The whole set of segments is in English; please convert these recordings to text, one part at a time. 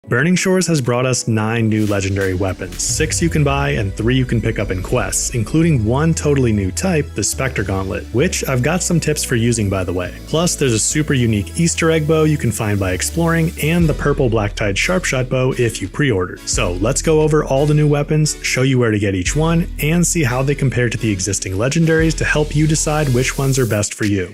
Burning Shores has brought us 9 new legendary weapons, 6 you can buy and 3 you can pick up in quests, including one totally new type, the Spectre Gauntlet, which I've got some tips for using by the way. Plus there's a super unique Easter egg bow you can find by exploring, and the purple Blacktide Sharpshot bow if you pre-ordered. So let's go over all the new weapons, show you where to get each one, and see how they compare to the existing legendaries to help you decide which ones are best for you.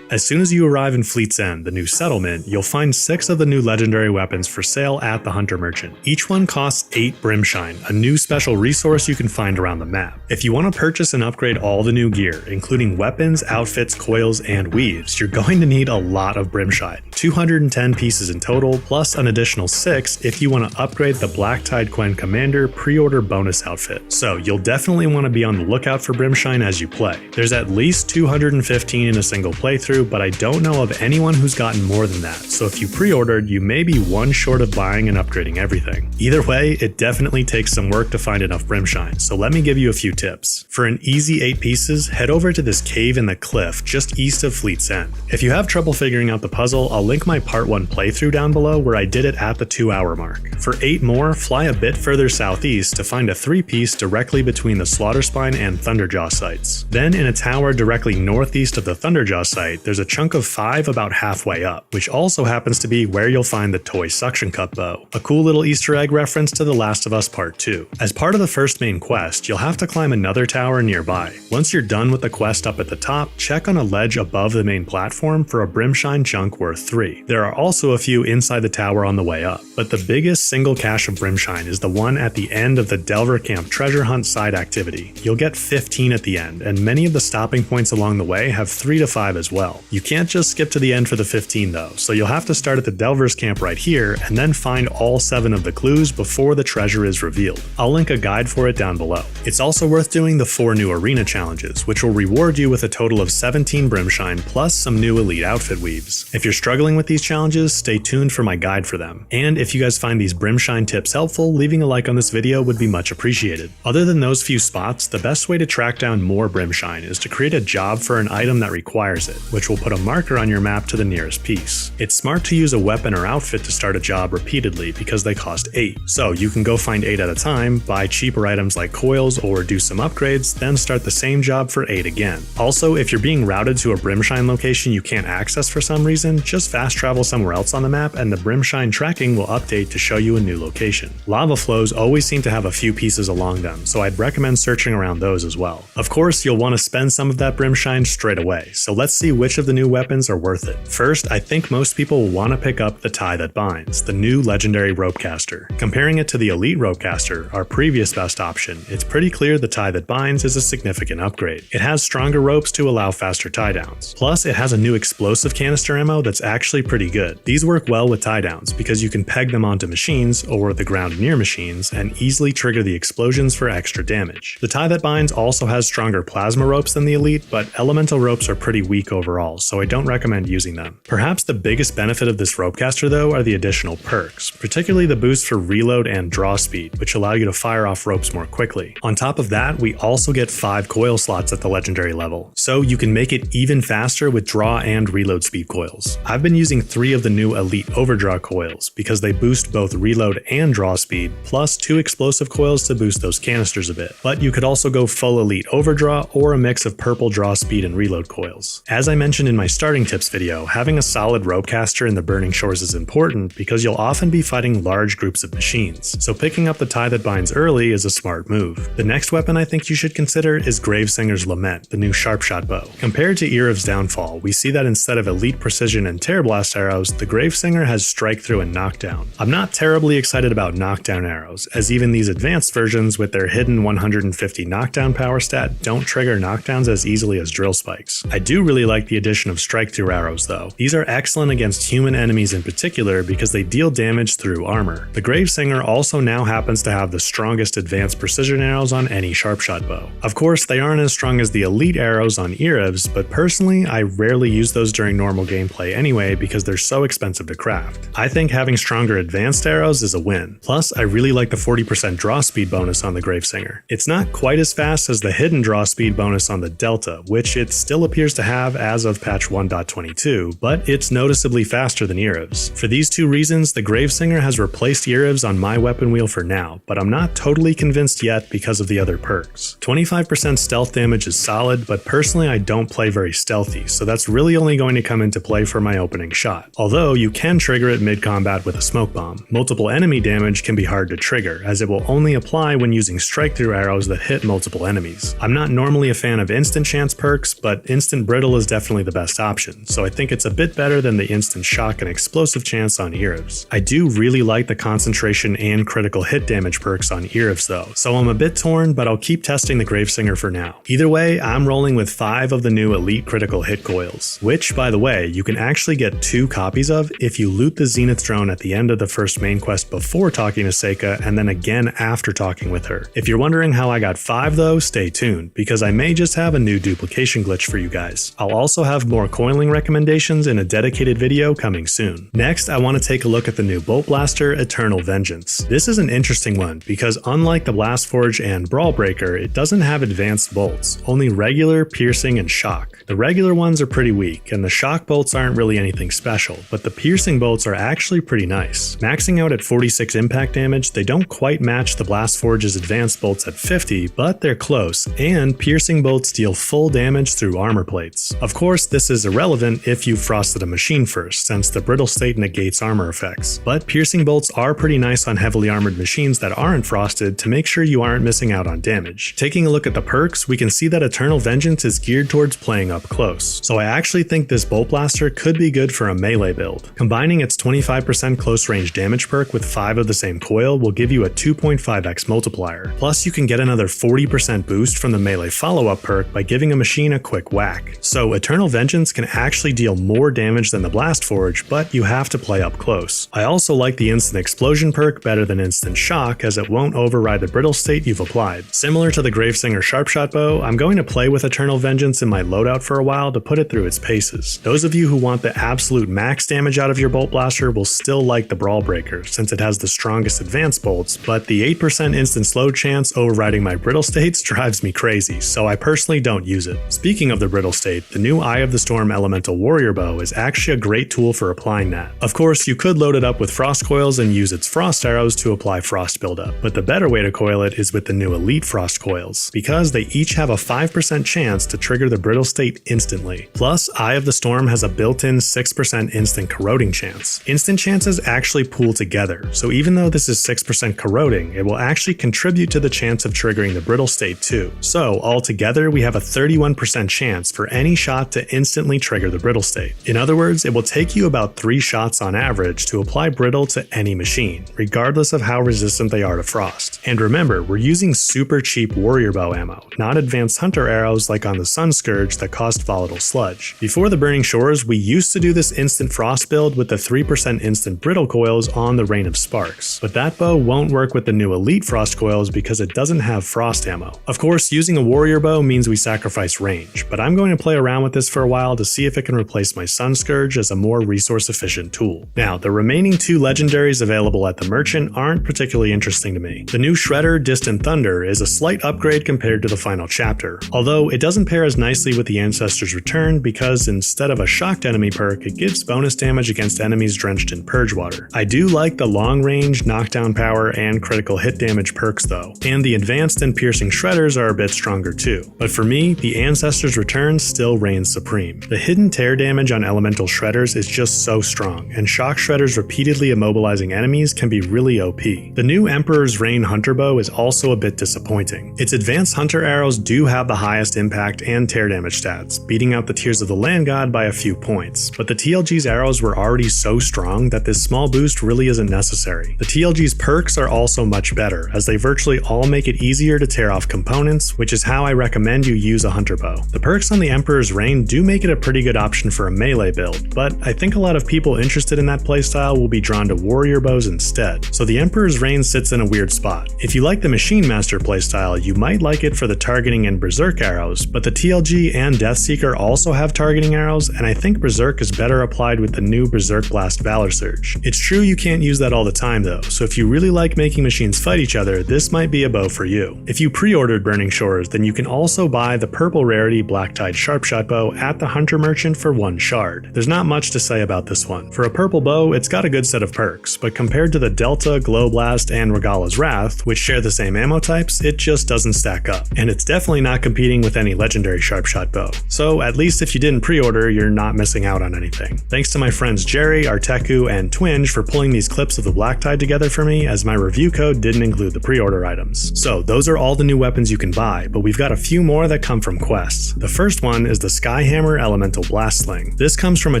As soon as you arrive in Fleet's End, the new settlement, you'll find 6 of the new legendary weapons for sale at the Hunter Merchant. Each one costs 8 Brimshine, a new special resource you can find around the map. If you want to purchase and upgrade all the new gear, including weapons, outfits, coils, and weaves, you're going to need a lot of Brimshine. 210 pieces in total, plus an additional 6 if you want to upgrade the Blacktide Quen Commander pre-order bonus outfit. So you'll definitely want to be on the lookout for Brimshine as you play. There's at least 215 in a single playthrough, but I don't know of anyone who's gotten more than that, so if you pre-ordered, you may be one short of buying and upgrading everything. Either way, it definitely takes some work to find enough Brimshine, so let me give you a few tips. For an easy 8 pieces, head over to this cave in the cliff just east of Fleet's End. If you have trouble figuring out the puzzle, I'll link my part 1 playthrough down below where I did it at the 2-hour mark. For 8 more, fly a bit further southeast to find a 3-piece directly between the Slaughterspine and Thunderjaw sites. Then in a tower directly northeast of the Thunderjaw site, there's a chunk of 5 about halfway up, which also happens to be where you'll find the toy suction cup bow. A cool little Easter egg reference to The Last of Us Part 2. As part of the first main quest, you'll have to climb another tower nearby. Once you're done with the quest up at the top, check on a ledge above the main platform for a Brimshine chunk worth 3. There are also a few inside the tower on the way up, but the biggest single cache of Brimshine is the one at the end of the Delver Camp treasure hunt side activity. You'll get 15 at the end, and many of the stopping points along the way have 3 to 5 as well. You can't just skip to the end for the 15 though, so you'll have to start at the Delver's Camp right here and then find all 7 of the clues before the treasure is revealed. I'll link a guide for it down below. It's also worth doing the 4 new arena challenges, which will reward you with a total of 17 Brimshine plus some new elite outfit weaves. If you're struggling with these challenges, stay tuned for my guide for them. And if you guys find these Brimshine tips helpful, leaving a like on this video would be much appreciated. Other than those few spots, the best way to track down more Brimshine is to create a job for an item that requires it, which will put a marker on your map to the nearest piece. It's smart to use a weapon or outfit to start a job repeatedly because they cost 8. So you can go find 8 at a time, buy cheaper items like coils or do some upgrades, then start the same job for 8 again. Also, if you're being routed to a Brimshine location you can't access for some reason, just fast travel somewhere else on the map and the Brimshine tracking will update to show you a new location. Lava flows always seem to have a few pieces along them, so I'd recommend searching around those as well. Of course, you'll want to spend some of that Brimshine straight away, so let's see which of the new weapons are worth it. First, I think most people will want to pick up the Tie That Binds, the new legendary ropecaster. Comparing it to the elite ropecaster, our previous best option, it's pretty clear the Tie That Binds is a significant upgrade. It has stronger ropes to allow faster tie downs. Plus, it has a new explosive canister ammo that's actually pretty good. These work well with tie downs because you can peg them onto machines or the ground near machines and easily trigger the explosions for extra damage. The Tie That Binds also has stronger plasma ropes than the elite, but elemental ropes are pretty weak overall, so I don't recommend using them. Perhaps the biggest benefit of this ropecaster though are the additional perks, particularly the boost for reload and draw speed, which allow you to fire off ropes more quickly. On top of that, we also get 5 coil slots at the legendary level, so you can make it even faster with draw and reload speed coils. I've been using 3 of the new elite overdraw coils because they boost both reload and draw speed, plus 2 explosive coils to boost those canisters a bit. But you could also go full elite overdraw or a mix of purple draw speed and reload coils. As I mentioned in my starting tips video, having a solid ropecaster in the Burning Shores is important because you'll often be fighting large groups of machines, so picking up the Tie That Binds early is a smart move. The next weapon I think you should consider is Gravesinger's Lament, the new Sharpshot bow. Compared to Ear of's Downfall, we see that instead of elite precision and tear blast arrows, the Gravesinger has strike through and knockdown. I'm not terribly excited about knockdown arrows, as even these advanced versions with their hidden 150 knockdown power stat don't trigger knockdowns as easily as drill spikes. I do really like the addition of strike-through arrows though. These are excellent against human enemies in particular because they deal damage through armor. The Gravesinger also now happens to have the strongest advanced precision arrows on any sharpshot bow. Of course, they aren't as strong as the elite arrows on Irevs, but personally I rarely use those during normal gameplay anyway because they're so expensive to craft. I think having stronger advanced arrows is a win. Plus, I really like the 40% draw speed bonus on the Gravesinger. It's not quite as fast as the hidden draw speed bonus on the Delta, which it still appears to have as of patch 1.22, but it's noticeably faster than Irevs. For these two reasons, the Gravesinger has replaced Irevs on my weapon wheel for now, but I'm not totally convinced yet because of the other perks. 25% stealth damage is solid, but personally I don't play very stealthy, so that's really only going to come into play for my opening shot. Although you can trigger it mid-combat with a smoke bomb. Multiple enemy damage can be hard to trigger, as it will only apply when using strike-through arrows that hit multiple enemies. I'm not normally a fan of instant chance perks, but instant brittle is definitely the best option, so I think it's a bit better than the instant shock and explosive chance on Irevs. I do really like the concentration and critical hit damage perks on Irevs though, so I'm a bit torn, but I'll keep testing the Gravesinger for now. Either way, I'm rolling with 5 of the new elite critical hit coils, which by the way, you can actually get 2 copies of if you loot the Zenith drone at the end of the first main quest before talking to Seika and then again after talking with her. If you're wondering how I got 5 though, stay tuned, because I may just have a new duplication glitch for you guys. I'll also have more coiling recommendations in a dedicated video coming soon. Next, I want to take a look at the new Bolt Blaster Eternal Vengeance. This is an interesting one because unlike the Blast Forge and Brawl Breaker, it doesn't have advanced bolts, only regular, piercing, and shock. The regular ones are pretty weak, and the shock bolts aren't really anything special, but the piercing bolts are actually pretty nice. Maxing out at 46 impact damage, they don't quite match the Blast Forge's advanced bolts at 50, but they're close, and piercing bolts deal full damage through armor plates. Of course, this is irrelevant if you've frosted a machine first, since the brittle state negates armor effects, but piercing bolts are pretty nice on heavily armored machines that aren't frosted to make sure you aren't missing out on damage. Taking a look at the perks, we can see that Eternal Vengeance is geared towards playing up close, so I actually think this Bolt Blaster could be good for a melee build. Combining its 25% close range damage perk with 5 of the same coil will give you a 2.5x multiplier, plus you can get another 40% boost from the melee follow-up perk by giving a machine a quick whack. So Eternal Vengeance can actually deal more damage than the Blast Forge, but you have to play up close. I also like the Instant Explosion perk better than Instant Shock, as it won't override the brittle state you've applied. Similar to the Gravesinger Sharpshot bow, I'm going to play with Eternal Vengeance in my loadout for a while to put it through its paces. Those of you who want the absolute max damage out of your Bolt Blaster will still like the Brawl Breaker, since it has the strongest advanced bolts, but the 8% instant slow chance overriding my brittle states drives me crazy, so I personally don't use it. Speaking of the brittle state, the new Eye of the Storm Elemental Warrior bow is actually a great tool for applying that. Of course, you could load it up with frost coils and use its frost arrows to apply frost buildup, but the better way to coil it is with the new elite frost coils, because they each have a 5% chance to trigger the brittle state instantly. Plus, Eye of the Storm has a built-in 6% instant corroding chance. Instant chances actually pool together, so even though this is 6% corroding, it will actually contribute to the chance of triggering the brittle state too. So altogether, we have a 31% chance for any shot to instantly trigger the brittle state. In other words, it will take you about 3 shots on average to apply brittle to any machine, regardless of how resistant they are to frost. And remember, we're using super cheap warrior bow ammo, not advanced hunter arrows like on the Sun Scourge that cost volatile sludge. Before the Burning Shores, we used to do this instant frost build with the 3% instant brittle coils on the Rain of Sparks, but that bow won't work with the new elite frost coils because it doesn't have frost ammo. Of course, using a warrior bow means we sacrifice range, but I'm going to play around with this for a while to see if it can replace my Sun Scourge as a more resource efficient tool. Now, the remaining 2 legendaries available at the merchant aren't particularly interesting to me. The new Shredder Distant Thunder is a slight upgrade compared to the final chapter, although it doesn't pair as nicely with the Ancestor's Return because instead of a shocked enemy perk, it gives bonus damage against enemies drenched in purge water. I do like the long range, knockdown power, and critical hit damage perks though, and the advanced and piercing shredders are a bit stronger too. But for me, the Ancestor's Return still reigns supreme. The hidden tear damage on elemental shredders is just so strong, and shock shredders repeatedly immobilizing enemies can be really OP. The new Emperor's Reign Hunter bow is also a bit disappointing. Its advanced hunter arrows do have the highest impact and tear damage stats, beating out the Tears of the Land God by a few points, but the TLG's arrows were already so strong that this small boost really isn't necessary. The TLG's perks are also much better, as they virtually all make it easier to tear off components, which is how I recommend you use a hunter bow. The perks on the Emperor's Reign do do make it a pretty good option for a melee build, but I think a lot of people interested in that playstyle will be drawn to warrior bows instead, so the Emperor's Reign sits in a weird spot. If you like the Machine Master playstyle, you might like it for the targeting and Berserk arrows, but the TLG and Deathseeker also have targeting arrows, and I think Berserk is better applied with the new Berserk Blast Valor Surge. It's true you can't use that all the time though, so if you really like making machines fight each other, this might be a bow for you. If you pre-ordered Burning Shores, then you can also buy the purple rarity Blacktide Sharpshot bow at the Hunter Merchant for 1 shard. There's not much to say about this one. For a purple bow, it's got a good set of perks, but compared to the Delta, Glow Blast, and Regala's Wrath, which share the same ammo types, it just doesn't stack up. And it's definitely not competing with any legendary Sharpshot bow. So at least if you didn't pre-order, you're not missing out on anything. Thanks to my friends Jerry, Arteku, and Twinge for pulling these clips of the Blacktide together for me, as my review code didn't include the pre-order items. So those are all the new weapons you can buy, but we've got a few more that come from quests. The first one is the Skyhammer Elemental Blast Sling. This comes from a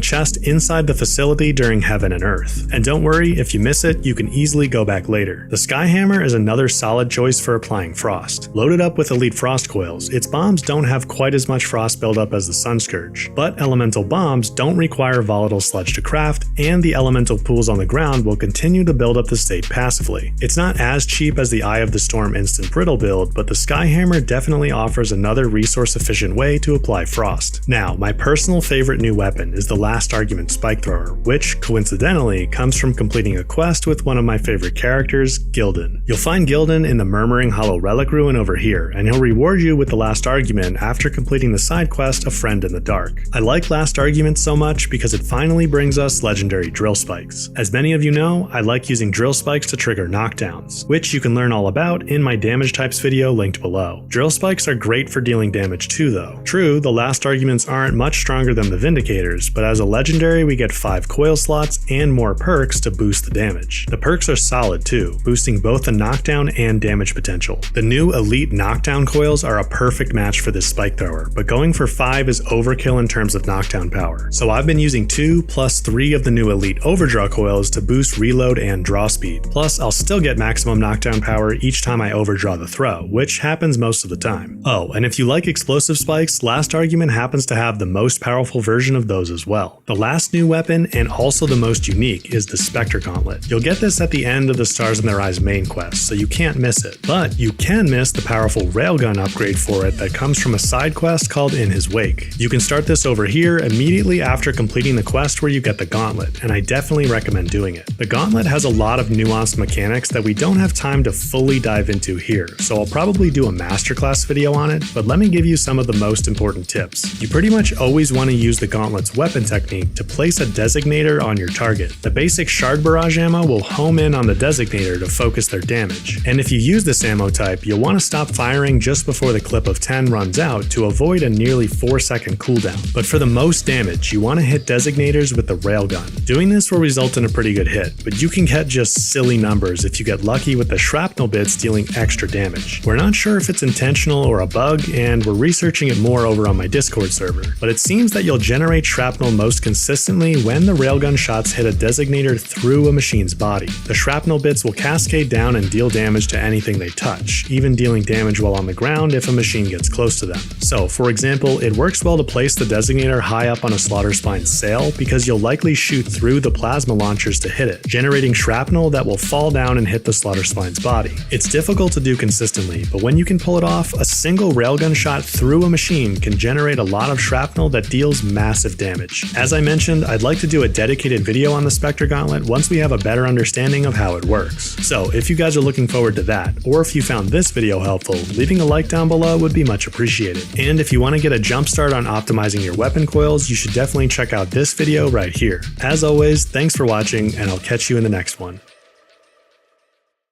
chest inside the facility during Heaven and Earth. And don't worry, if you miss it, you can easily go back later. The Skyhammer is another solid choice for applying frost. Loaded up with elite frost coils, its bombs don't have quite as much frost buildup as the Sun Scourge, but elemental bombs don't require volatile sludge to craft, and the elemental pools on the ground will continue to build up the state passively. It's not as cheap as the Eye of the Storm instant brittle build, but the Skyhammer definitely offers another resource-efficient way to apply frost. Now, my personal favorite new weapon is the Last Argument Spike Thrower, which, coincidentally, comes from completing a quest with one of my favorite characters, Gildan. You'll find Gildan in the Murmuring Hollow Relic Ruin over here, and he'll reward you with the Last Argument after completing the side quest A Friend in the Dark. I like Last Argument so much because it finally brings us legendary drill spikes. As many of you know, I like using drill spikes to trigger knockdowns, which you can learn all about in my damage types video linked below. Drill spikes are great for dealing damage too though. True, the Last Arguments aren't much stronger than the Vindicators, but as a legendary we get 5 coil slots and more perks to boost the damage. The perks are solid too, boosting both the knockdown and damage potential. The new elite knockdown coils are a perfect match for this spike thrower, but going for 5 is overkill in terms of knockdown power. So I've been using 2 plus 3 of the new elite overdraw coils to boost reload and draw speed. Plus I'll still get maximum knockdown power each time I overdraw the throw, which happens most of the time. Oh, and if you like explosive spikes, Last Argument happens to have the most powerful version of those as well. The last new weapon, and also the most unique, is the Spectre Gauntlet. You'll get this at the end of the Stars in Their Eyes main quest, so you can't miss it. But you can miss the powerful railgun upgrade for it that comes from a side quest called In His Wake. You can start this over here immediately after completing the quest where you get the Gauntlet, and I definitely recommend doing it. The Gauntlet has a lot of nuanced mechanics that we don't have time to fully dive into here, so I'll probably do a masterclass video on it, but let me give you some of the most important tips. You pretty much always want to use the Gauntlet's weapon technique to place a designator on your target. The basic Shard Barrage ammo will home in on the designator to focus their damage, and if you use this ammo type, you'll want to stop firing just before the clip of 10 runs out to avoid a nearly 4-second cooldown. But for the most damage, you want to hit designators with the railgun. Doing this will result in a pretty good hit, but you can get just silly numbers if you get lucky with the shrapnel bits dealing extra damage. We're not sure if it's intentional or a bug, and we're researching it more over on my Discord server, but it seems that you'll generate shrapnel most consistently when the railgun shots hit a designator through a machine's body. The shrapnel bits will cascade down and deal damage to anything they touch, even dealing damage while on the ground if a machine gets close to them. So, for example, it works well to place the designator high up on a slaughter spine's sail because you'll likely shoot through the plasma launchers to hit it, generating shrapnel that will fall down and hit the slaughter spine's body. It's difficult to do consistently, but when you can pull it off, a single railgun shot through a machine can generate a lot of shrapnel that deals massive damage. As I mentioned, I'd like to do a dedicated video on the Spectre Gauntlet once we have a better understanding of how it works. So if you guys are looking forward to that, or if you found this video helpful, leaving a like down below would be much appreciated. And if you want to get a jump start on optimizing your weapon coils, you should definitely check out this video right here. As always, thanks for watching, and I'll catch you in the next one.